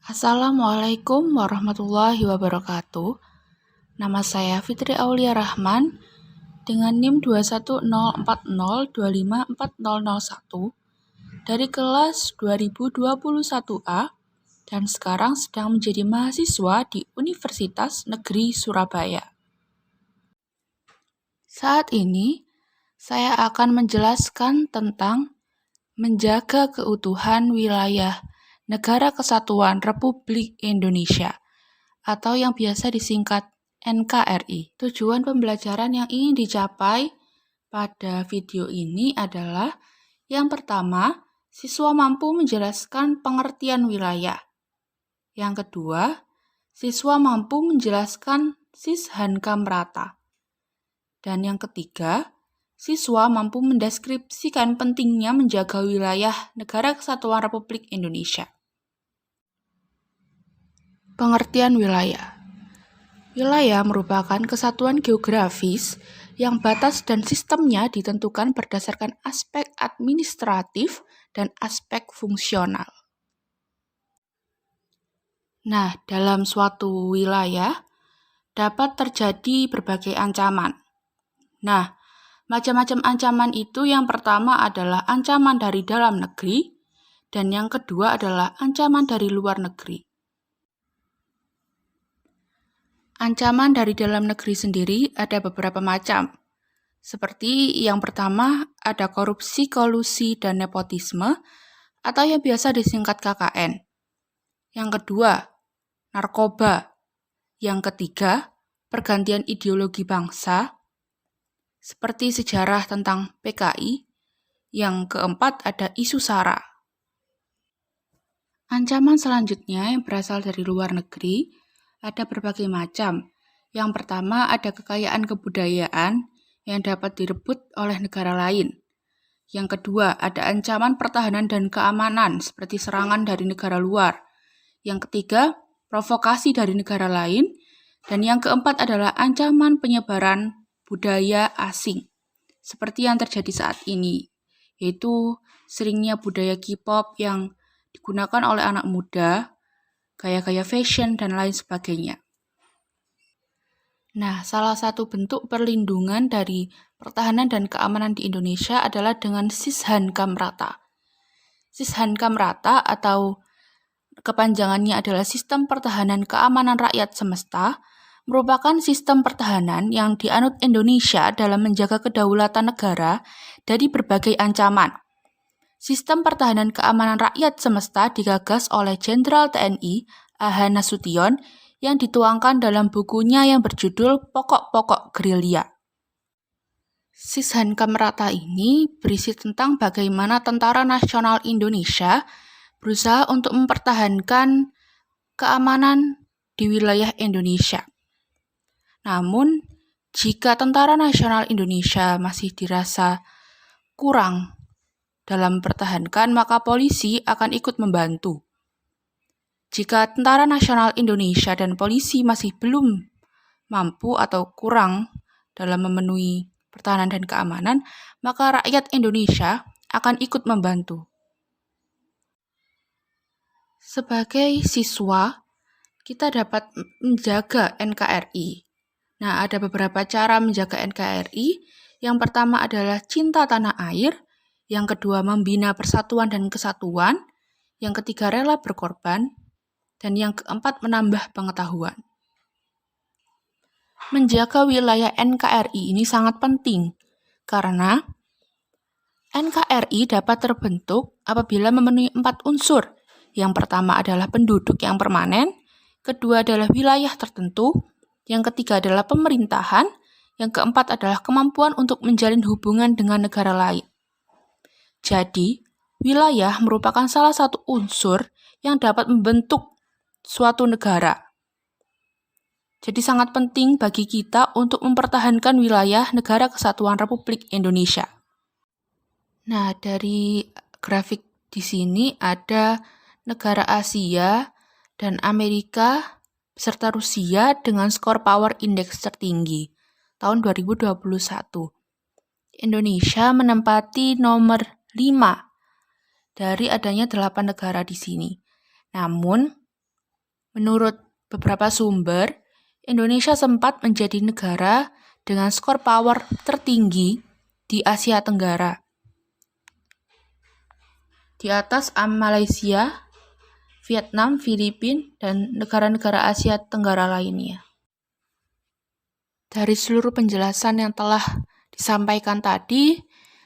Assalamualaikum warahmatullahi wabarakatuh. Nama saya Fitri Aulia Rahman dengan NIM 21040254001 dari kelas 2021A dan sekarang sedang menjadi mahasiswa di Universitas Negeri Surabaya. Saat ini, saya akan menjelaskan tentang menjaga keutuhan wilayah Negara Kesatuan Republik Indonesia atau yang biasa disingkat NKRI. Tujuan pembelajaran yang ingin dicapai pada video ini adalah yang pertama, siswa mampu menjelaskan pengertian wilayah. Yang kedua, siswa mampu menjelaskan Sishankam Rata. Dan yang ketiga, siswa mampu mendeskripsikan pentingnya menjaga wilayah Negara Kesatuan Republik Indonesia. Pengertian wilayah. Wilayah merupakan kesatuan geografis yang batas dan sistemnya ditentukan berdasarkan aspek administratif dan aspek fungsional. Nah, dalam suatu wilayah dapat terjadi berbagai ancaman. Nah, macam-macam ancaman itu yang pertama adalah ancaman dari dalam negeri dan yang kedua adalah ancaman dari luar negeri. Ancaman dari dalam negeri sendiri ada beberapa macam. Seperti yang pertama ada korupsi, kolusi, dan nepotisme atau yang biasa disingkat KKN. Yang kedua, narkoba. Yang ketiga, pergantian ideologi bangsa, seperti sejarah tentang PKI. Yang keempat ada isu SARA. Ancaman selanjutnya yang berasal dari luar negeri ada berbagai macam. Yang pertama ada kekayaan kebudayaan yang dapat direbut oleh negara lain. Yang kedua ada ancaman pertahanan dan keamanan seperti serangan dari negara luar. Yang ketiga provokasi dari negara lain. Dan yang keempat adalah ancaman penyebaran budaya asing seperti yang terjadi saat ini, yaitu seringnya budaya K-pop yang digunakan oleh anak muda, gaya-gaya fashion, dan lain sebagainya. Nah, salah satu bentuk perlindungan dari pertahanan dan keamanan di Indonesia adalah dengan Sishankam Rata. Sishankam Rata atau kepanjangannya adalah Sistem Pertahanan Keamanan Rakyat Semesta, merupakan sistem pertahanan yang dianut Indonesia dalam menjaga kedaulatan negara dari berbagai ancaman. Sistem Pertahanan Keamanan Rakyat Semesta digagas oleh Jenderal TNI A.H. Nasution yang dituangkan dalam bukunya yang berjudul Pokok-Pokok Gerilya. Sishankam Rata ini berisi tentang bagaimana Tentara Nasional Indonesia berusaha untuk mempertahankan keamanan di wilayah Indonesia. Namun, jika Tentara Nasional Indonesia masih dirasa kurang dalam mempertahankan, maka polisi akan ikut membantu. Jika Tentara Nasional Indonesia dan polisi masih belum mampu atau kurang dalam memenuhi pertahanan dan keamanan, maka rakyat Indonesia akan ikut membantu. Sebagai siswa, kita dapat menjaga NKRI. Nah, ada beberapa cara menjaga NKRI. Yang pertama adalah cinta tanah air. Yang kedua, membina persatuan dan kesatuan. Yang ketiga, rela berkorban. Dan yang keempat, menambah pengetahuan. Menjaga wilayah NKRI ini sangat penting karena NKRI dapat terbentuk apabila memenuhi 4 unsur. Yang pertama adalah penduduk yang permanen, kedua adalah wilayah tertentu, yang ketiga adalah pemerintahan, yang keempat adalah kemampuan untuk menjalin hubungan dengan negara lain. Jadi, wilayah merupakan salah satu unsur yang dapat membentuk suatu negara. Jadi sangat penting bagi kita untuk mempertahankan wilayah Negara Kesatuan Republik Indonesia. Nah, dari grafik di sini ada negara Asia dan Amerika beserta Rusia dengan skor Power Index tertinggi tahun 2021. Indonesia menempati nomor 5 dari adanya 8 negara di sini. Namun, menurut beberapa sumber, Indonesia sempat menjadi negara dengan skor power tertinggi di Asia Tenggara. Di atas Malaysia, Vietnam, Filipina, dan negara-negara Asia Tenggara lainnya. Dari seluruh penjelasan yang telah disampaikan tadi,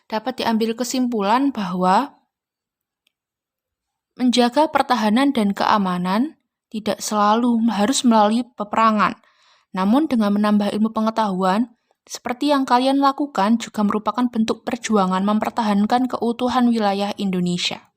dapat diambil kesimpulan bahwa menjaga pertahanan dan keamanan tidak selalu harus melalui peperangan. Namun dengan menambah ilmu pengetahuan, seperti yang kalian lakukan juga merupakan bentuk perjuangan mempertahankan keutuhan wilayah Indonesia.